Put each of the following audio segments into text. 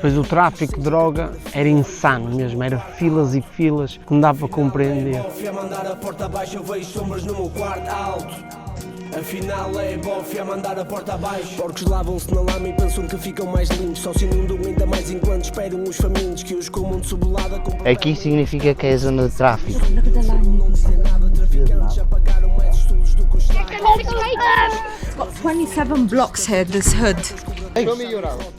Depois o tráfico de droga era insano mesmo, era filas e filas que não dá para compreender. Afinal é bofe a mandar a porta abaixo. Porcos lavam-se na lama e pensam que ficam mais limpos. Só se inundam ainda mais enquanto esperam os famintos que os comam de cebolada. Aqui significa que é a zona de tráfico. Got 27 blocks here, this hood.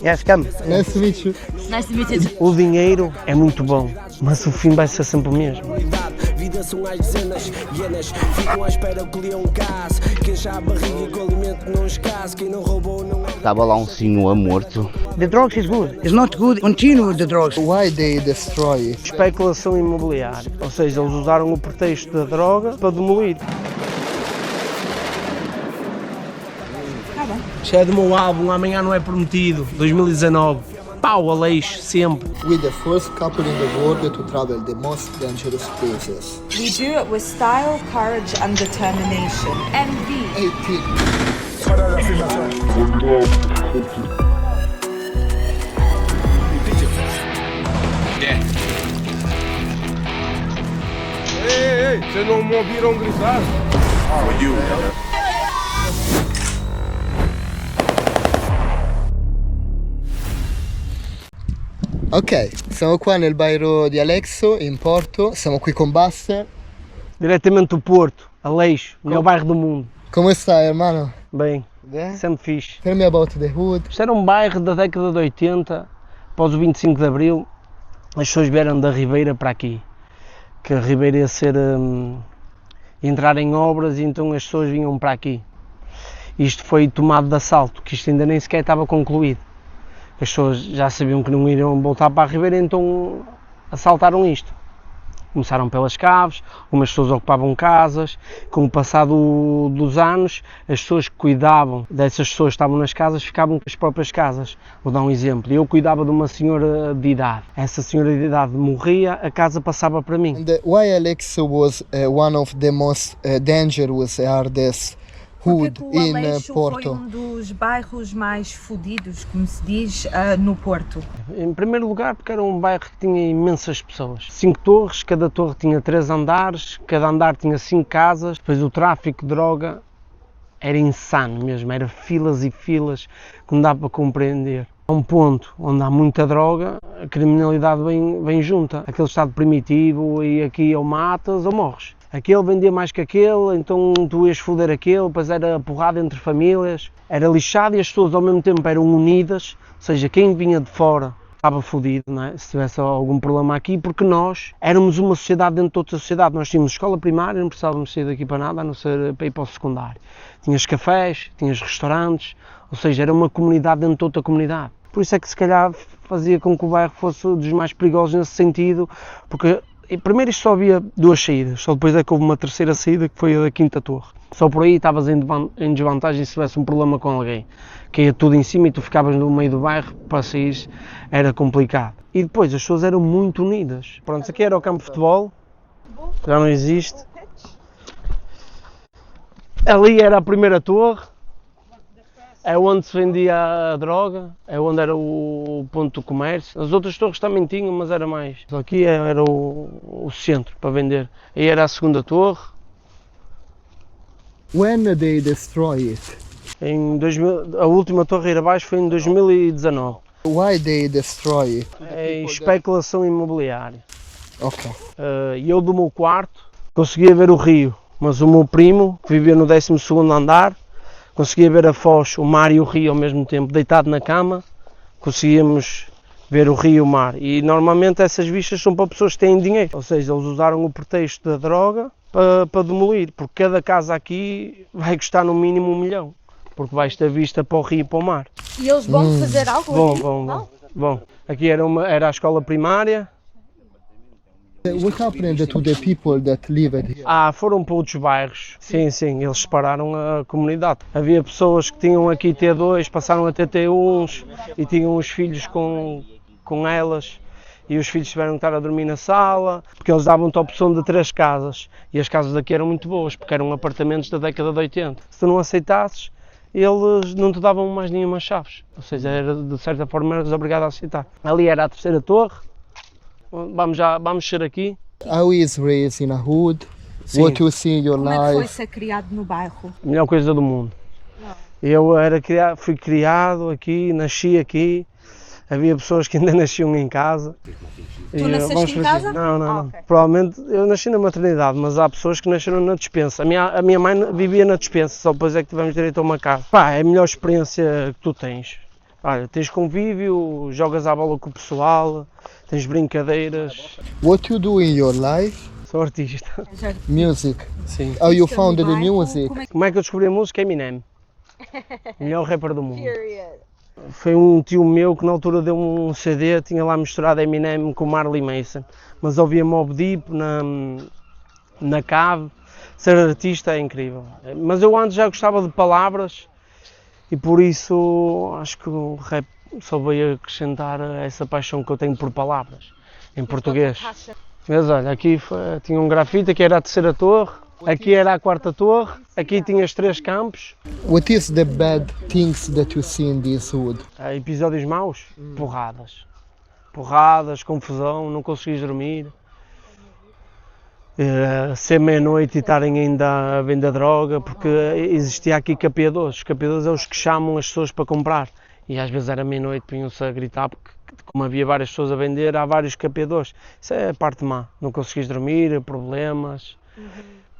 Yes, come. Nice to meet you. Nice to meet you. O dinheiro é muito bom, mas o fim vai ser sempre o mesmo. Vida são as dezenas, hienas ficam à espera que leão casse. Quem enche a barriga e que o alimento não escasse. Quem não roubou não é. Estava lá um senhor morto. The drugs is good. It's not good. Continue with the drugs. Why they destroy it? Especulação imobiliária, ou seja, eles usaram o pretexto da droga para demolir. Isto é do meu álbum, Amanhã Não É Prometido, 2019. Pau, Aleixo, sempre. We're the first couple in the world to travel the most dangerous places. We do it with style, courage and determination. MV. 18. Ei, vocês não me ouviram gritar? Ok, siamo qua nel bairro di Alexo, in Porto. Siamo qui con Basser. Diretamente do Porto, Aleixo, melhor bairro do mundo. Come stai, hermano? Bem, Bem? sempre fixe. Tell me about the hood. Isto era um bairro da década de 80, após o 25 de Abril, as pessoas vieram da Ribeira para aqui. Que a Ribeira ia ser, entrar em obras e então as pessoas vinham para aqui. Isto foi tomado de assalto, que isto ainda nem sequer estava concluído. As pessoas já sabiam que não iriam voltar para a Ribeira, então assaltaram isto. Começaram pelas caves, umas pessoas ocupavam casas. Com o passar dos anos, as pessoas que cuidavam dessas pessoas que estavam nas casas ficavam com as próprias casas. Vou dar um exemplo. Eu cuidava de uma senhora de idade. Essa senhora de idade morria, a casa passava para mim. And why Alexo was one of the most dangerous hardest hood Porque o in Aleixo foi Porto? dos bairros mais fodidos, como se diz, no Porto. Em primeiro lugar, porque era um bairro que tinha imensas pessoas. 5 torres, cada torre tinha 3 andares, cada andar tinha 5 casas. Depois o tráfico de droga era insano mesmo, era filas e filas que não dá para compreender. A um ponto onde há muita droga, a criminalidade vem junta. Aquele estado primitivo e aqui ou matas ou morres. Aquele vendia mais que aquele, então tu ias foder aquele, depois era porrada entre famílias, era lixado e as pessoas ao mesmo tempo eram unidas, ou seja, quem vinha de fora estava fodido, não é? Se tivesse algum problema aqui, porque nós éramos uma sociedade dentro de outra sociedade. Nós tínhamos escola primária, não precisávamos sair daqui para nada, a não ser para ir para o secundário. Tinhas cafés, tinhas restaurantes, ou seja, era uma comunidade dentro de outra comunidade. Por isso é que se calhar fazia com que o bairro fosse dos mais perigosos nesse sentido, porque primeiro isto só havia 2 saídas, só depois é que houve uma terceira saída que foi a da Quinta Torre. Só por aí estavas em desvantagem se tivesse um problema com alguém. Caía tudo em cima e tu ficavas no meio do bairro, para sair era complicado. E depois as pessoas eram muito unidas. Pronto, aqui era o campo de futebol, já não existe. Ali era a primeira torre, é onde se vendia a droga, é onde era o ponto do comércio. As outras torres também tinham, mas era mais. Aqui era o centro para vender. Aí era a segunda torre. When they destroy it? A última torre aí abaixo foi em 2019. Why they destroy it? É especulação imobiliária. Ok. E eu do meu quarto conseguia ver o rio, mas o meu primo, que vivia no 12º andar, conseguia ver a foz, o mar e o rio ao mesmo tempo, deitado na cama, conseguíamos ver o rio e o mar. E normalmente essas vistas são para pessoas que têm dinheiro, ou seja, eles usaram o pretexto da droga para demolir, porque cada casa aqui vai custar no mínimo 1 milhão, porque vais ter vista para o rio e para o mar. E eles vão fazer algo aqui? Bom. Aqui era a escola primária. What happened to the people that live here? Foram para outros bairros. Sim, eles separaram a comunidade. Havia pessoas que tinham aqui T2, passaram a ter T1s e tinham os filhos com elas. E os filhos tiveram que estar a dormir na sala, porque eles davam-te a opção de 3 casas. E as casas daqui eram muito boas, porque eram apartamentos da década de 80. Se tu não aceitasses, eles não te davam mais nenhuma chaves. Ou seja, era, de certa forma eras obrigado a aceitar. Ali era a terceira torre. Vamos descer aqui. How is raised in a hood? Sim. What you see in your Como é que foi life? ser criado no bairro? Melhor coisa do mundo. Fui criado aqui, nasci aqui. Havia pessoas que ainda nasciam em casa. Tu nasceste em casa? Não. Ok. Provavelmente eu nasci na maternidade, mas há pessoas que nasceram na despensa. A minha mãe vivia na despensa, só depois é que tivemos direito a uma casa. Pá, é a melhor experiência que tu tens. Olha, tens convívio, jogas à bola com o pessoal, tens brincadeiras. What you do in your life? Sou artista. Music. Sim. How you No founded the bairro, music? Como é que eu descobri a música? Eminem. O melhor rapper do mundo. Foi um tio meu que na altura deu um CD, tinha lá misturado Eminem com Marley Mason. Mas ouvia Mobb Deep na cave. Ser artista é incrível. Mas eu antes já gostava de palavras e por isso acho que o rap só veio acrescentar essa paixão que eu tenho por palavras, em português. Mas olha, aqui tinha um grafite, aqui era a terceira torre, aqui era a quarta torre, aqui tinhas 3 campos. What is the bad things that you see in this hood? Episódios maus, porradas, confusão, não conseguis dormir. Ser meia-noite e estarem ainda a vender droga, porque existia aqui capeadores. Os capeadores são os que chamam as pessoas para comprar. E às vezes era meia-noite, punham-se a gritar, porque como havia várias pessoas a vender, há vários capeadores. Isso é a parte má, não conseguis dormir, problemas.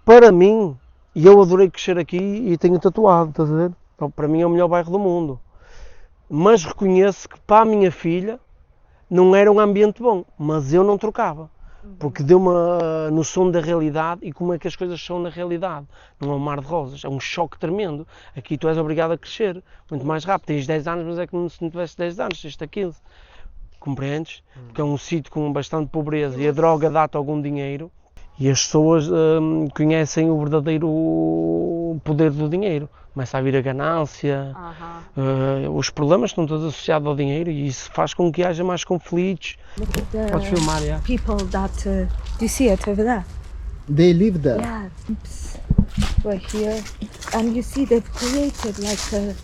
Para mim, e eu adorei crescer aqui e tenho tatuado, estás a ver? Então, para mim é o melhor bairro do mundo. Mas reconheço que para a minha filha não era um ambiente bom, mas eu não trocava. Porque deu uma noção da realidade e como é que as coisas são na realidade. Não é um mar de rosas, é um choque tremendo. Aqui tu és obrigado a crescer muito mais rápido. Tens 10 anos, mas é como se não tivesse 10 anos, tens 15. Compreendes? Porque é um sítio com bastante pobreza e a droga dá-te algum dinheiro e as pessoas conhecem o verdadeiro poder do dinheiro. Começa a vir a ganância, os problemas estão todos associados ao dinheiro e isso faz com que haja mais conflitos. Podes filmar, já. People that do you see it over there? They live there. Yeah, right here, and you see they've created like a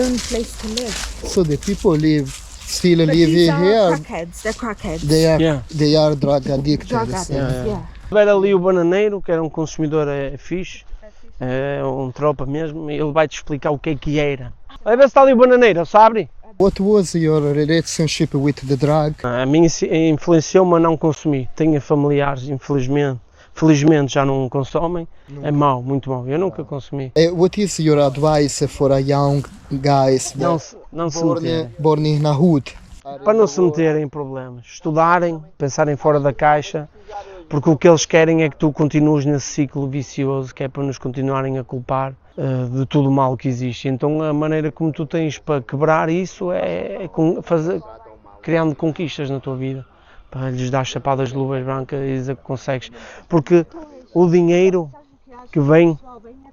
own place to live. So the people still But live these are here. crackheads. They're crackheads. They are drug addicted. Drug addicts. Yeah. Era ali o bananeiro, que era um consumidor fixe, é um tropa mesmo, e ele vai-te explicar o que era. Vai ver se está ali o bananeiro, sabe? What was your relationship with the drug? A mim influenciou-me a não consumir. Tenho familiares, infelizmente, felizmente já não consomem. É mau, muito mau. Eu nunca consumi. What is your advice for a young guys Não se meterem. born in a hood? Para não se meterem em problemas. Estudarem, pensarem fora da caixa, porque o que eles querem é que tu continues nesse ciclo vicioso, que é para nos continuarem a culpar de tudo o mal que existe. Então a maneira como tu tens para quebrar isso é criando conquistas na tua vida, para lhes dar chapadas de luvas brancas e dizer que consegues. Porque o dinheiro que vem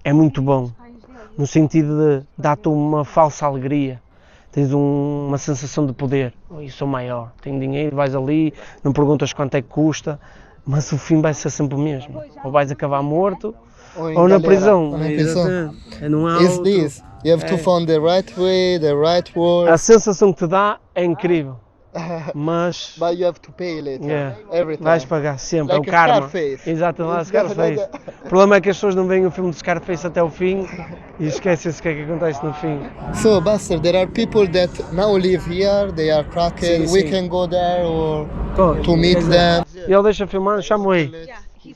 é muito bom, no sentido de dar-te uma falsa alegria. Tens uma sensação de poder. Eu sou maior, tenho dinheiro, vais ali, não perguntas quanto é que custa, mas o fim vai ser sempre o mesmo. Ou vais acabar morto, ou na prisão. Não há Is outro. this? You have to find the right way, the right word, A sensação que te dá é incrível, mas but you have to pay later. yeah, Every time. vais pagar sempre, Like é o karma. Scarface. Exato, lá It's Scarface. like O problema é que as pessoas não veem o filme de Scarface até o fim e esquecem-se o que é que acontece no fim. So, Buster, there are people that now live here, they are cracked. Sim, We sim. can go there or to meet them. Ele deixa filmar, chama-o aí.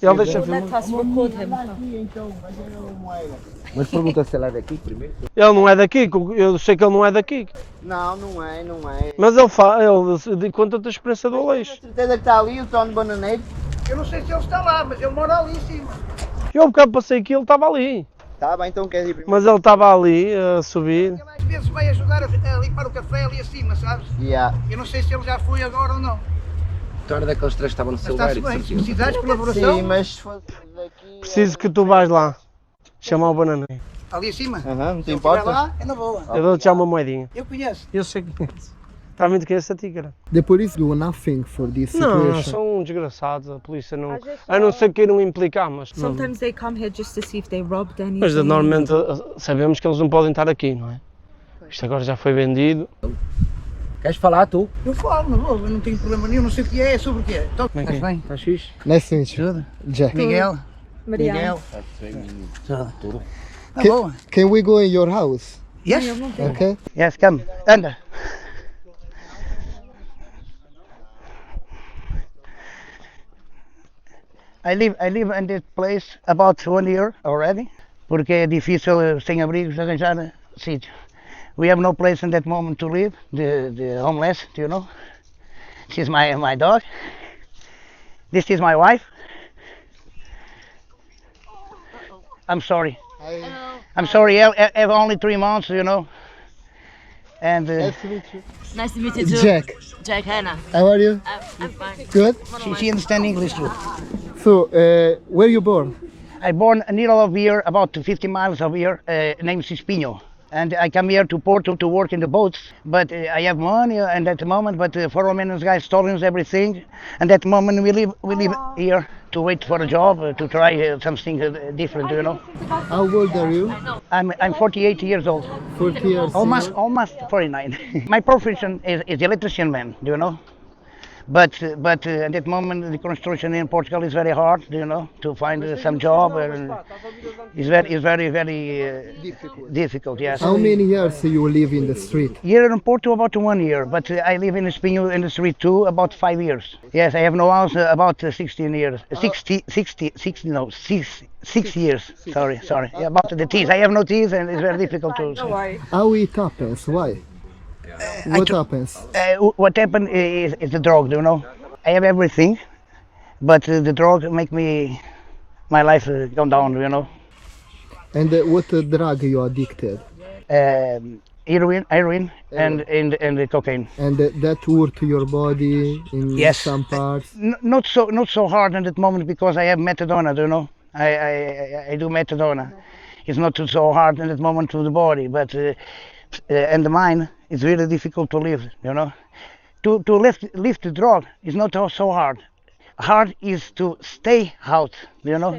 Ele deixa filmar. Let us record him. Mas pergunta se ela é daqui primeiro. Ele não é daqui, eu sei que ele não é daqui. Não, não é. Mas ele conta-te a experiência do Aleixo. Certeza que está ali o Tony Bananeiro? Eu não sei se ele está lá, mas ele mora ali em cima. Eu há bocado passei aqui, ele estava ali. Tá bem, então queres ir primeiro? Mas ele estava ali a subir. Ele às vezes vai ajudar a limpar o café ali acima, sabes? Yeah. Eu não sei se ele já foi agora ou não. Tu era daqueles três que estavam no Mas celular está-se e de bem, se certeza. precisares de colaboração, Sim, mas se fosse daqui... Preciso que tu vais lá chamar o bananeiro. ali acima. Aham, não te Se ele estiver importas? lá, é na boa. Eu dou-te já uma moedinha. Eu conheço. Eu sei que Está muito que essa tigre. The police do nothing for this Não, situation. são desgraçados, a polícia não. Às vezes A não ser queiram implicar, mas. Sometimes they come here just to see if they robbed anything. Mas normalmente sabemos que eles não podem estar aqui, não é? Isto agora já foi vendido. Queres falar tu? Eu falo, não, eu não tenho problema nenhum, não sei o que é sobre o que é. Então, Como é que estás é? bem? Estás fixe? Nice to meet you. Tudo? Jack. Miguel? Mariana. Miguel? Tudo. Tá Can, bom. can we go in your house? Yes? Okay. Yes, come. Anda. I live in this place about 1 year already, porque é difícil sem abrigos arranjar sítio. We have no place in that moment to live, the homeless, you know. She's my dog. This is my wife. I'm sorry. I'm sorry, I have only 3 months, you know. And Nice to meet you. Nice to meet you too. Jack, Jack Hannah. how are you? I'm fine. Good. she understands English too. So, where you born? I born in the middle of here, about 50 miles of here, named Espinho. And I come here to Porto to work in the boats, but I have money and at the moment, but the foreign guy stolen everything. And at the moment we live here to wait for a job, to try something different, you know. How old are you? I'm 48 years old, 40 years. almost 49. My profession is electrician man, do you know. But at that moment the construction in Portugal is very hard, you know, to find some job. And it's very difficult. Yes. How many years you live in the street? Here in Porto about 1 year, but I live in Espinho in the street too about 5 years. Yes, I have no house about 16 years. 6 years. Sorry. Yeah, about the teeth. I have no teeth and it's very difficult to. How it happens? Why? What happens? What happened is the drug, you know. I have everything, but the drug make my life go down, you know. And what drug you addicted? Heroin and the cocaine. And that hurt your body in Yes. some parts? Not so hard at that moment because I have methadone, you know. I do methadone. It's not so hard at that moment to the body, but and the mind it's really difficult to live, you know. To lift the drug is not so hard. Hard is to stay out, you know.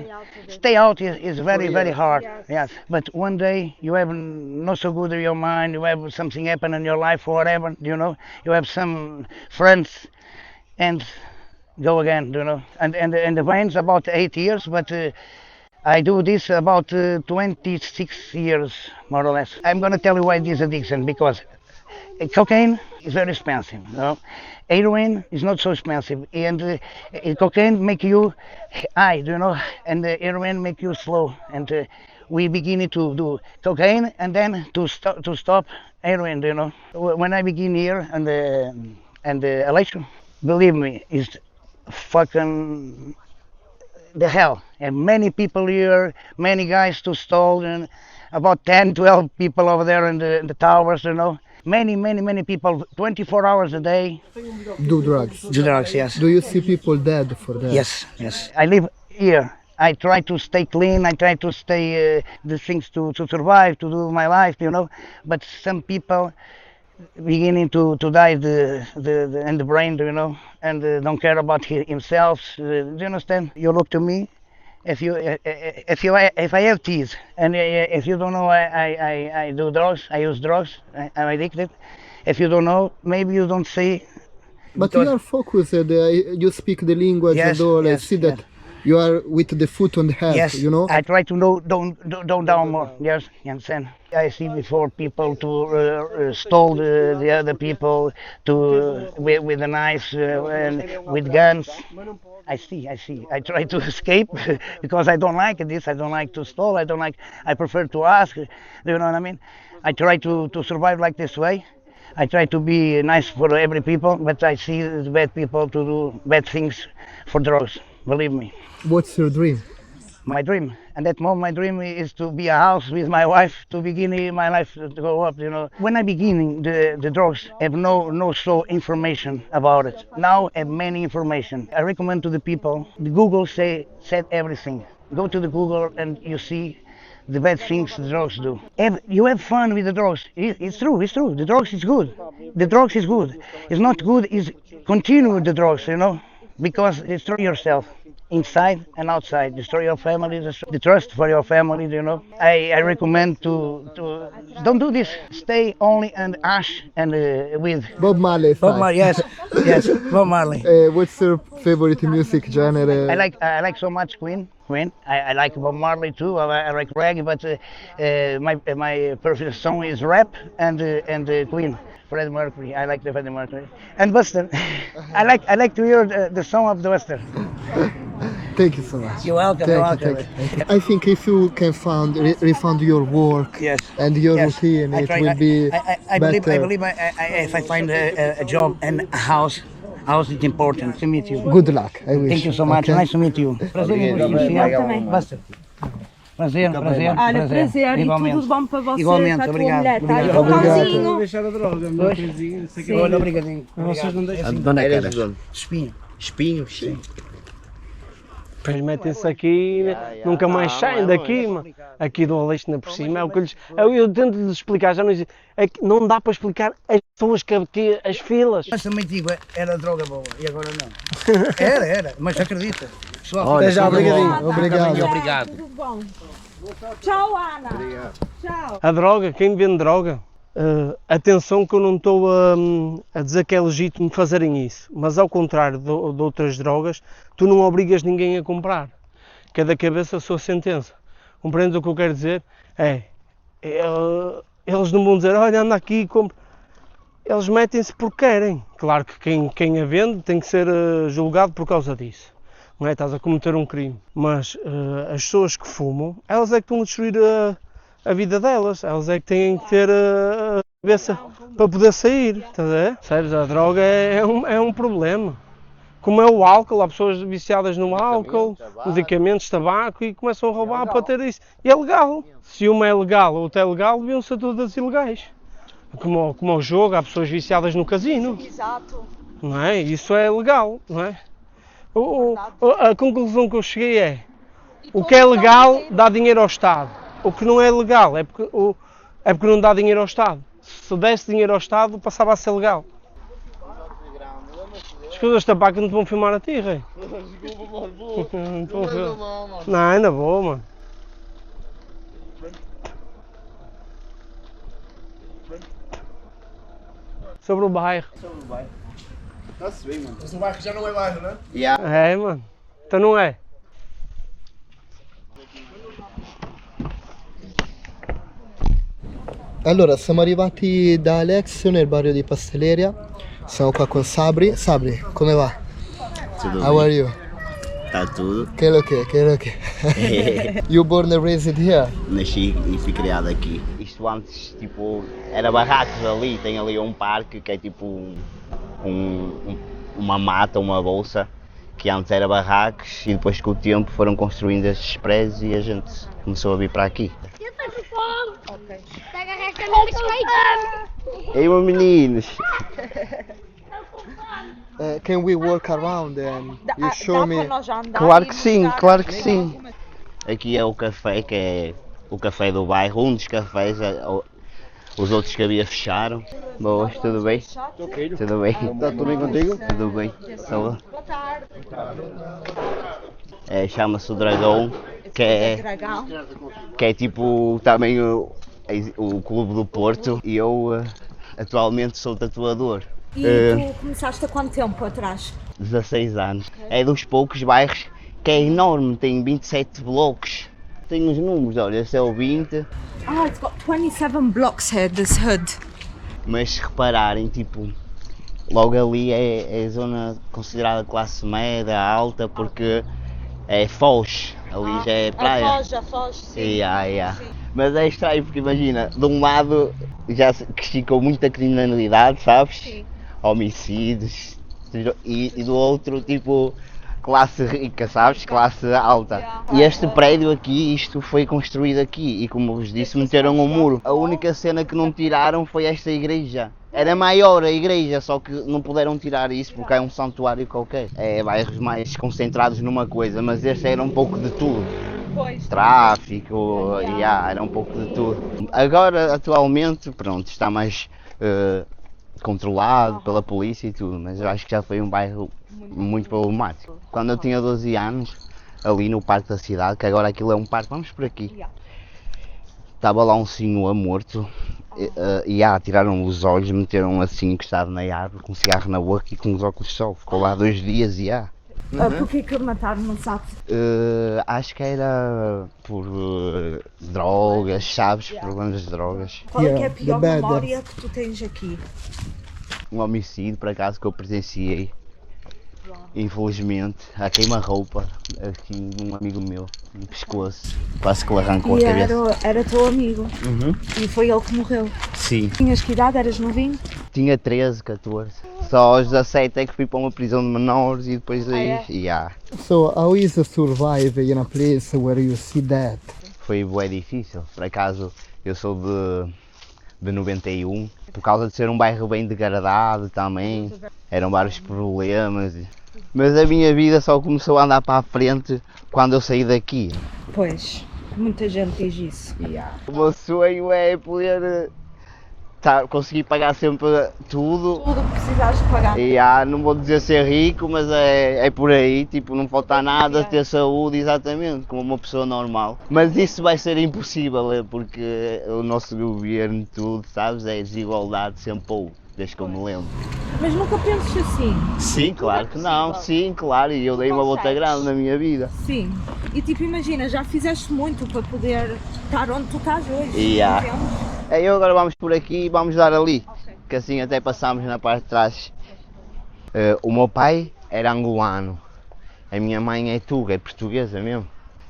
Stay out is very hard. Yes. But one day you have not so good in your mind. You have something happen in your life or whatever, you know. You have some friends, and go again, you know. And the pain's about 8 years, but. I do this about 26 years, more or less. I'm going to tell you why this addiction, because cocaine is very expensive, you know. Heroin is not so expensive, and cocaine make you high, you know, and heroin make you slow. And we begin to do cocaine and then to stop heroin, you know. When I begin here and the election, believe me, is fucking the hell. And many people here, many guys to stall, and about 10, 12 people over there in the towers, you know. Many people, 24 hours a day. Do drugs? Do drugs, yes. Do you see people dead for that? Yes. I live here. I try to stay clean. I try to stay the things to survive, to do my life, you know. But some people beginning to die in the brain, you know, and don't care about himself. Do you understand? You look to me. If I have teeth, and if you don't know, I do drugs. I use drugs. I'm addicted. If you don't know, maybe you don't see. But you are focused. You speak the language Yes, and all. I yes, see that you are with the foot on the head. Yes, You know. I try to know, don't down more. Yes, you understand. I see before people to stole the other people to with the knives and with guns. I see. I try to escape because I don't like this. I don't like to steal. I prefer to ask. Do you know what I mean? I try to survive like this way. I try to be nice for every people, but I see the bad people to do bad things for drugs. Believe me. What's your dream? My dream. And that moment, my dream is to be a house with my wife, to begin my life to go up, you know. When I begin the drugs, I have no so information about it. Now I have many information. I recommend to the people, the Google said everything. Go to the Google and you see the bad things the drugs do. You have fun with the drugs. It's true. The drugs is good. The drugs is good. It's not good is continue with the drugs, you know, because destroy yourself inside and outside. Destroy your family, destroy the trust for your family, you know. I recommend to don't do this. Stay only and ash and with Bob Marley. Bob Marley. Yes, Bob Marley. What's your favorite music genre? I like so much Queen. I like Bob Marley too. I like reggae, but my favorite song is rap and Queen. Freddie Mercury. I like the Freddie Mercury and Buster. I like to hear the song of the Buster. Thank you so much. You're welcome. Thank you. I think if you can refund your work and your routine, it will be better. I believe if I find a job and a house is important. To meet you. Good luck. I wish. Thank you so much. Okay. Nice to meet you. Prazer em conhecer. Buster. Prazer. Olha, prazer. E tudo de bom para você, Igualmente, para a tua obrigado. mulher, tá? E Obrigado. o cãozinho. Deixar a droga, meu coisinho, não sei o que. Olha, obrigadinho. Vocês não deixam. De onde é que eras? Espinho. Espinhos? Sim. Depois metem-se aqui, nunca mais saem daqui, mano. Aqui do Aleixo na por cima, é o que eu tento lhes explicar, já não existe. É que não dá para explicar as pessoas que as filas. Mas também digo, era droga boa e agora não. Era, mas acredita. Pessoal, Até já, obrigadinho. Obrigado. Tudo bom. Tchau, Ana. Obrigado. Tchau. A droga, quem vende droga, atenção que eu não estou a dizer que é legítimo fazerem isso, mas ao contrário de outras drogas, tu não obrigas ninguém a comprar. Cada cabeça a sua sentença. Compreendes o que eu quero dizer? Eles não vão dizer, olha, anda aqui e compra. Eles metem-se porque querem. Claro que quem a vende tem que ser julgado por causa disso. Não é? Estás a cometer um crime. Mas as pessoas que fumam, elas é que estão a destruir a vida delas. Elas é que têm que ter a cabeça para poder sair. Estás a ver? Sabes, a droga é um problema. Como é o álcool, há pessoas viciadas no álcool, medicamentos, tabaco e começam a roubar para ter isso. E é legal. Se uma é legal ou outra é legal, deviam ser todas ilegais. Como o jogo, há pessoas viciadas no casino. Exato. Não é? Isso é legal, não é? A conclusão que eu cheguei é: o que é legal dá dinheiro ao Estado. O que não é legal é porque não dá dinheiro ao Estado. Se desse dinheiro ao Estado, passava a ser legal. As coisas de tabaco não te vão filmar a ti, rei. Não, ainda vou, mano. Sobre o bairro. Está-se bem, mano. Mas o bairro já não é bairro, não é? É, mano. Então não é. Allora, siamo arrivati da Alexio nel barrio di Pastelleria. Siamo qua con Sabri. Sabri, come va? Tudo How are bem? you? Está tudo. Que lo que? You born and raised here? Nasci e fui criado aqui. Isto antes, tipo, era barracos ali. Tem ali um parque que é tipo uma mata, uma bolsa, que antes era barracos e depois com o tempo foram construindo estes prédios e a gente começou a vir para aqui. Ok. Ei, meus meninos! Can we walk around and you show me? Claro que sim, claro que sim. Aqui é o café, que é o café do bairro, um dos cafés, os outros que havia fecharam. Boas, tudo bem? Tudo bem? Está tudo bem contigo? Tudo bem. Boa tarde. Chama-se o Dragão, que é tipo também o Clube do Porto e eu atualmente sou tatuador. E tu começaste há quanto tempo atrás? 16 anos. É dos poucos bairros que é enorme, tem 27 blocos. Tem uns números, olha, esse é o 20. It's got 27 blocks here, this hood. Mas se repararem, tipo, logo ali é zona considerada classe média, alta, porque é Foz, ali já é praia. A Foz, sim. Yeah. Mas é estranho porque imagina, de um lado já cresci com muita criminalidade, sabes? Sim. Homicídios, e do outro tipo classe rica, sabes? Classe alta. E este prédio aqui, isto foi construído aqui e como vos disse, meteram um muro. A única cena que não tiraram foi esta igreja. Era maior a igreja, só que não puderam tirar isso porque é um santuário qualquer. É bairros mais concentrados numa coisa, mas este era um pouco de tudo. tráfico, era um pouco de tudo. Agora, atualmente, pronto, está mais controlado pela polícia e tudo, mas eu acho que já foi um bairro muito problemático. Quando eu tinha 12 anos, ali no parque da cidade, que agora aquilo é um parque, vamos por aqui, estava lá um senhor morto, tiraram os olhos, meteram assim encostado na árvore, com um cigarro na boca e com os óculos de sol, ficou lá 2 dias Porquê que mataram, não sabes? acho que era por drogas, sabes, problemas de drogas. Qual é que é a pior memória que tu tens aqui? Um homicídio, por acaso, que eu presenciei, infelizmente, a queima-roupa aqui de um amigo meu, no pescoço, quase que lhe arrancou a cabeça. Era teu amigo? E foi ele que morreu? Sim. Tinhas que idade? Eras novinho? Tinha 13, 14. Só aos 17 é que fui para uma prisão de menores e depois aí, So how is to survive in a place where you see that? Foi bem difícil. Por acaso, eu sou de 91, por causa de ser um bairro bem degradado também, eram vários problemas. Mas a minha vida só começou a andar para a frente quando eu saí daqui. Pois, muita gente diz isso. O meu sonho é poder conseguir pagar sempre tudo. Tudo que precisares de pagar. Não vou dizer ser rico, mas é por aí, tipo, não faltar nada, ter saúde, exatamente, como uma pessoa normal. Mas isso vai ser impossível, porque o nosso governo, tudo, sabes, é desigualdade sempre houve, desde que eu me lembro. Mas nunca penses assim? Sim, claro que não, sim, claro, e eu dei uma volta grande na minha vida. Sim, e tipo, imagina, já fizeste muito para poder estar onde tu estás hoje, Eu agora vamos por aqui e vamos dar ali, que assim até passamos na parte de trás. O meu pai era angolano, a minha mãe é tuga, é portuguesa mesmo,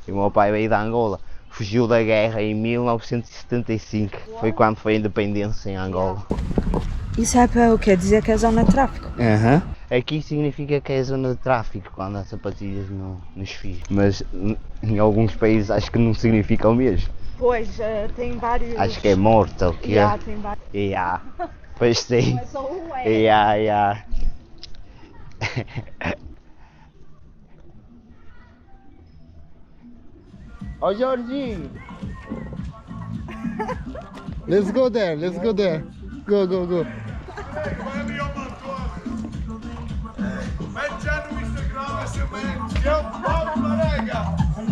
e o meu pai veio da Angola. Fugiu da guerra em 1975, foi quando foi a independência em Angola. Isso é para o quê? Dizer que é zona de tráfico? Aqui significa que é zona de tráfico quando há sapatilhas nos fios, mas em alguns países acho que não significa o mesmo. Pois, tem vários... Acho que é morta, o que é? Tem vários... Pois sim. Não é só um Ó Jorginho! Let's go there, Go. Mete já no Instagram esse momento. Eu, Paulo Marega,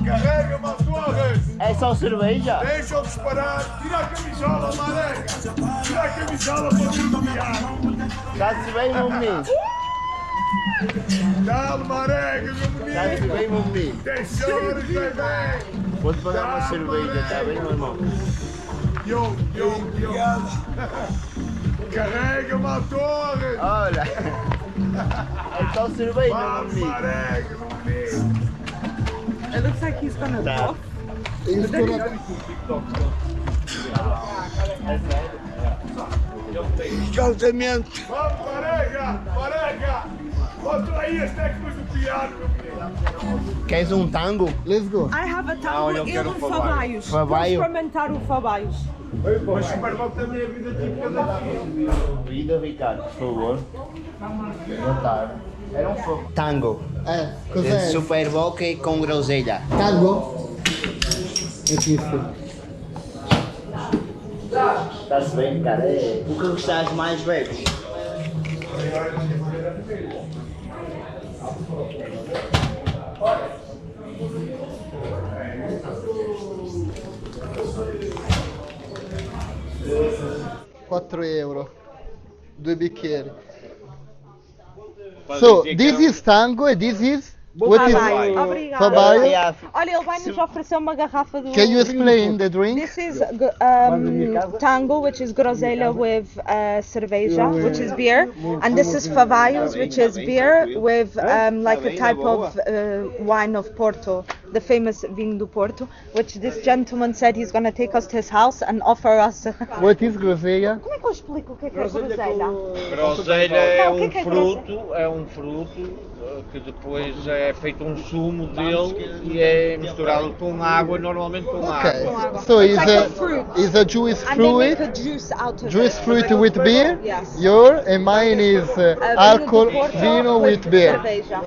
carrega-me a Torres. É só cerveja? Deixa eu disparar. Tira a camisola, Marega. Tira a camisola para desviar. Está-se bem, meu menino? Dá-lhe, Marega, meu menino. Está-se bem, meu menino? Tem senhores, bebê. Vou-te pagar uma cerveja, está bem, meu irmão? Yo. Carrega-me a Torres. Olha, é só cerveja, meu Vamos, menino. Marega, meu menino. It looks like he's gonna Tá. Exatamente. Vamos, Marega. Bota aí as teclas do piano, meu menino. Queres um tango? Let's go. I have a tango e um favaios. Favaio? Vou experimentar o favaios. Mas Super Bowl também é vida típica daqui. Vida, Ricardo, por favor. Boa tarde. Era um tango. Cos'è? Super Bowl com groselha. Tango? É isso. Está-se bem, cara? O que gostas mais, bebes? €4. 2 bicchieri. So, this is tango and this is... What is... Obrigada. Favaio? Olha, ele vai nos oferecer uma garrafa do... Can you explain the drink? This is tango, which is groselha with cerveja, which is beer, and this is favaios, which is beer with like a type of wine of Porto, the famous vinho do Porto, which this gentleman said he's going to take us to his house and offer us. What is groselha? Como é que eu explico o que é groselha? Groselha é um fruto que depois é feito um sumo dele e é misturado com água, normalmente com água. So It's like a fruit. is a juice And they make fruit, a juice out of juice it. fruit with beer. Yes. Your and mine is alcohol Vinho do Porto vino with beer. Cerveja.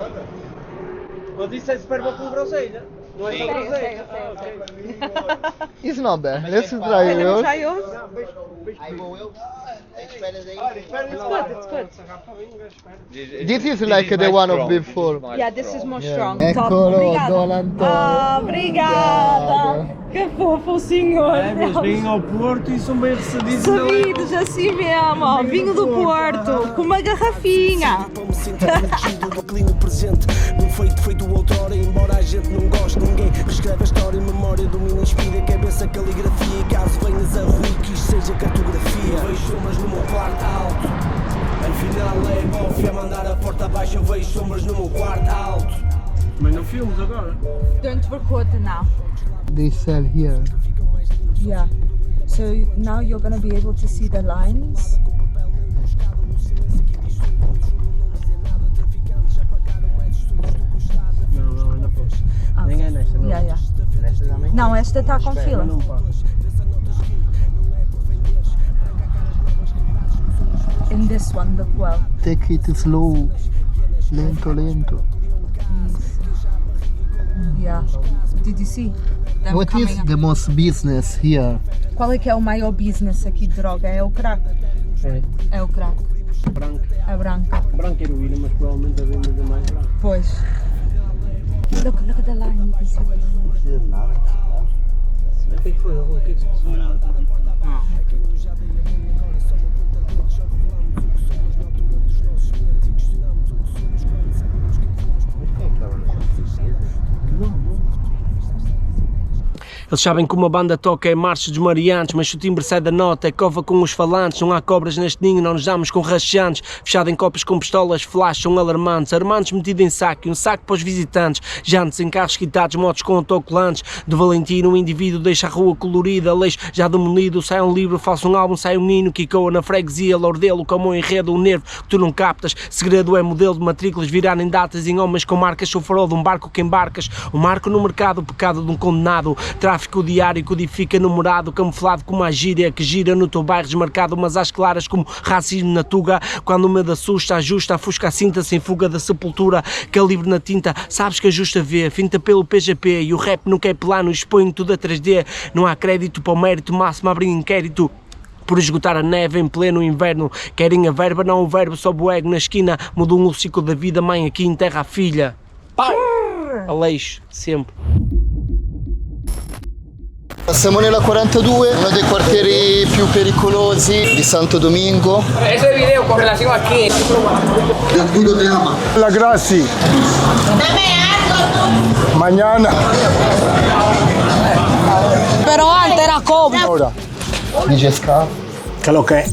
Mas isso é Super Bowl com groselha. sei. It's not bad. Let's try Podemos yours. try yours? Aí vou eu. Esperas aí. It's good. This is like the one of before. Yeah, this is more strong. Eccolo, Obrigada. Don Antonio. Obrigada. Que fofo o senhor. Mas vêm ao Porto e são bem recebidos. Sabidos, assim mesmo, ó, vinho do Porto, com uma garrafinha. Declínio presente, num feito outrora. Embora a gente não goste, ninguém reescreve a história. Memória domina, inspira, cabeça, caligrafia. Caso venhas a ruir, que isto seja cartografia. Vejo sombras no meu quarto alto. Afinal é bofia, mandar a porta abaixo. Eu vejo sombras no meu quarto alto. Mas não filmes agora. Don't record now. They sell here. Yeah. So now you're gonna be able to see the lines. Não, ainda posso. Nem é nesta, não. Yeah. Nesta também. Não, esta está com fila. Não posso. In this one, look well. Take it slow. Lento. Yeah. Did you see? Them What coming is up. the most business here? Qual é que é o maior business aqui de droga? É o crack. É o crack. Branco. A branca. Branco heroína, mas provavelmente a venda é mais branco. Pois. Look at the line. You can see the line. O que foi? O que é que se passou? Eles sabem que uma banda toca é marcha dos mariantes, mas se o timbre sai da nota é cova com os falantes. Não há cobras neste ninho, não nos damos com rachantes. Fechado em copos com pistolas, flash, são alarmantes. Armantes metido em saco, e um saco para os visitantes. Jantes em carros quitados, motos com autocolantes. De Valentino, um indivíduo deixa a rua colorida. Leixo já demolido, sai um livro, faço um álbum, sai um menino que ecoa na freguesia. Lordelo, como um enredo, um nervo que tu não captas. Segredo é modelo de matrículas, virarem datas em homens com marcas. Sou farol de um barco que embarcas. O marco no mercado, o pecado de um condenado. Tráfico diário codifica numerado, camuflado como a gíria que gira no teu bairro desmarcado, mas às claras como racismo na tuga. Quando o medo assusta, ajusta, afusca a cinta sem fuga da sepultura, calibre na tinta, sabes que ajusta vê, finta pelo PGP e o rap não quer plano, expõe tudo a 3D, não há crédito para o mérito, máximo abre inquérito. Por esgotar a neve em pleno inverno, querem a verba, não o verbo, sobe o ego na esquina, mudou o ciclo da vida, mãe aqui enterra a filha. Pau! Aleixo, sempre. Siamo nella 42, uno dei quartieri più pericolosi di Santo Domingo. Ese video con relación aquí. Del Guido de Ama. La Grassi. Mañana. Pero antes era como. Ahora. DJ Ska. ¿Qué lo que?